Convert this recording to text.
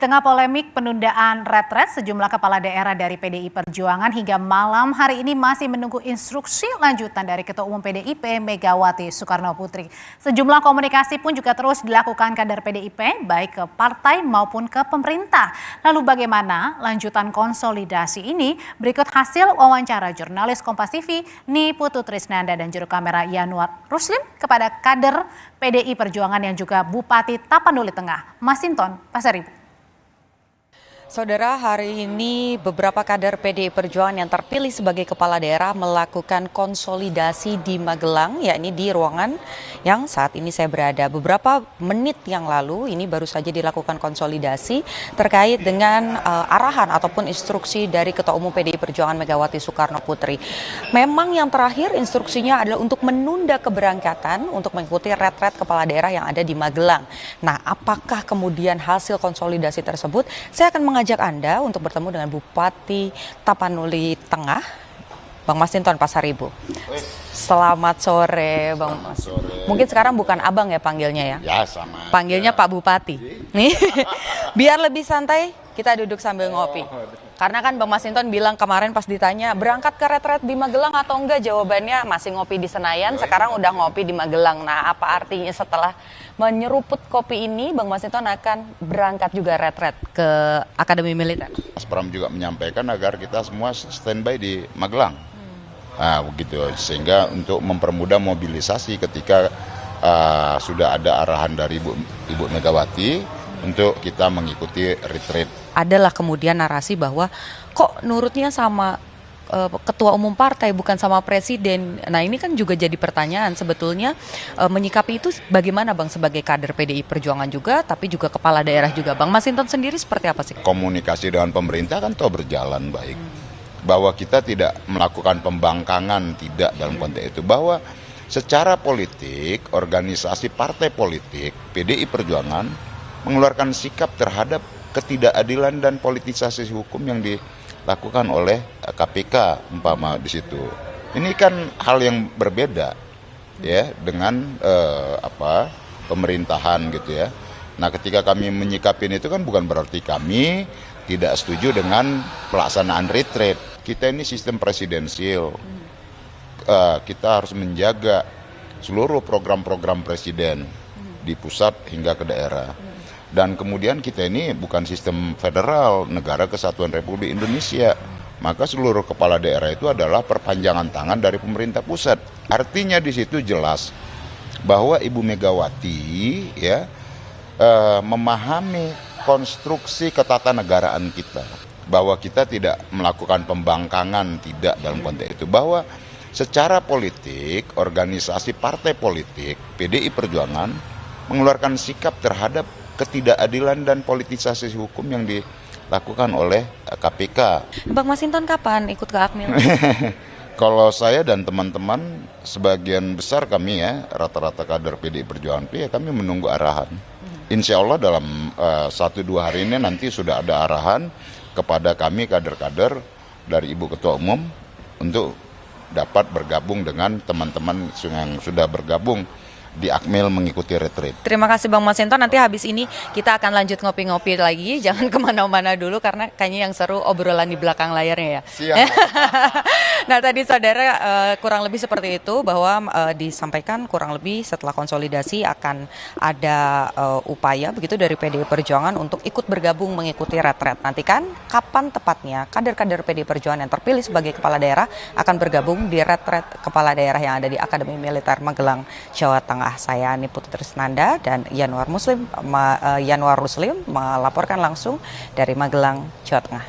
Tengah polemik penundaan retret, sejumlah kepala daerah dari PDI Perjuangan hingga malam hari ini masih menunggu instruksi lanjutan dari Ketua Umum PDIP Megawati Soekarnoputri. Sejumlah komunikasi pun juga terus dilakukan kader PDIP, baik ke partai maupun ke pemerintah. Lalu bagaimana lanjutan konsolidasi ini? Berikut hasil wawancara jurnalis Kompas TV, Niputu Trisnanda dan juru kamera Yanuar Ruslim kepada kader PDI Perjuangan yang juga Bupati Tapanuli Tengah, Masinton Pasaribu. Saudara, hari ini beberapa kader PDI Perjuangan yang terpilih sebagai kepala daerah melakukan konsolidasi di Magelang, yakni di ruangan yang saat ini saya berada. Beberapa menit yang lalu ini baru saja dilakukan konsolidasi terkait dengan arahan ataupun instruksi dari Ketua Umum PDI Perjuangan Megawati Soekarnoputri. Memang yang terakhir instruksinya adalah untuk menunda keberangkatan untuk mengikuti retret kepala daerah yang ada di Magelang. Nah, apakah kemudian hasil konsolidasi tersebut? Saya akan mengajak Anda untuk bertemu dengan Bupati Tapanuli Tengah, Bang Masinton Pasaribu. Selamat sore, Bang Mas. Mungkin sekarang bukan abang ya panggilnya ya? Ya, sama. Panggilnya Pak Bupati. Nih, biar lebih santai kita duduk sambil ngopi. Karena kan Bang Masinton bilang kemarin pas ditanya berangkat ke retret di Magelang atau enggak, jawabannya masih ngopi di Senayan, sekarang udah ngopi di Magelang. Nah, apa artinya setelah menyeruput kopi ini Bang Masinton akan berangkat juga retret ke Akademi Militer? Mas Pram juga menyampaikan agar kita semua standby di Magelang. Nah, begitu, sehingga untuk mempermudah mobilisasi ketika sudah ada arahan dari Ibu Megawati untuk kita mengikuti retreat. Adalah kemudian narasi bahwa kok nurutnya sama ketua umum partai bukan sama presiden. Nah, ini kan juga jadi pertanyaan sebetulnya, menyikapi itu bagaimana Bang sebagai kader PDI Perjuangan juga, tapi juga kepala daerah juga. Bang Masinton sendiri seperti apa sih? Komunikasi dengan pemerintah kan toh berjalan baik. Bahwa kita tidak melakukan pembangkangan, tidak dalam konteks itu. Bahwa secara politik, organisasi partai politik PDI Perjuangan mengeluarkan sikap terhadap ketidakadilan dan politisasi hukum yang dilakukan oleh KPK umpama di situ. Ini kan hal yang berbeda ya dengan pemerintahan gitu ya. Nah, ketika kami menyikapi itu kan bukan berarti kami tidak setuju dengan pelaksanaan retreat. Kita ini sistem presidensial. Kita harus menjaga seluruh program-program presiden di pusat hingga ke daerah. Dan kemudian kita ini bukan sistem federal, negara kesatuan Republik Indonesia. Maka seluruh kepala daerah itu adalah perpanjangan tangan dari pemerintah pusat. Artinya di situ jelas bahwa Ibu Megawati ya memahami konstruksi ketatanegaraan kita. Bahwa kita tidak melakukan pembangkangan, tidak dalam konteks itu. Bahwa secara politik, organisasi partai politik PDI Perjuangan mengeluarkan sikap terhadap ketidakadilan dan politisasi hukum yang dilakukan oleh KPK. Bang Masinton kapan ikut ke Akmil? Kalau saya dan teman-teman, sebagian besar kami ya, rata-rata kader PDI Perjuangan ya, kami menunggu arahan. Insya Allah dalam 1-2 hari ini nanti sudah ada arahan kepada kami kader-kader dari Ibu Ketua Umum untuk dapat bergabung dengan teman-teman yang sudah bergabung di Akmil mengikuti retreat. Terima kasih Bang Masinton. Nanti habis ini kita akan lanjut ngopi-ngopi lagi. Jangan kemana-mana dulu karena kayaknya yang seru obrolan di belakang layarnya ya. Siap. Nah, tadi saudara kurang lebih seperti itu bahwa disampaikan kurang lebih setelah konsolidasi akan ada upaya begitu dari PDI Perjuangan untuk ikut bergabung mengikuti retreat. Nanti kan kapan tepatnya kader-kader PDI Perjuangan yang terpilih sebagai kepala daerah akan bergabung di retreat kepala daerah yang ada di Akademi Militer Magelang, Jawa Tengah. Saya Niputu Trisnanda dan Yanuar Ruslim melaporkan langsung dari Magelang, Jawa Tengah.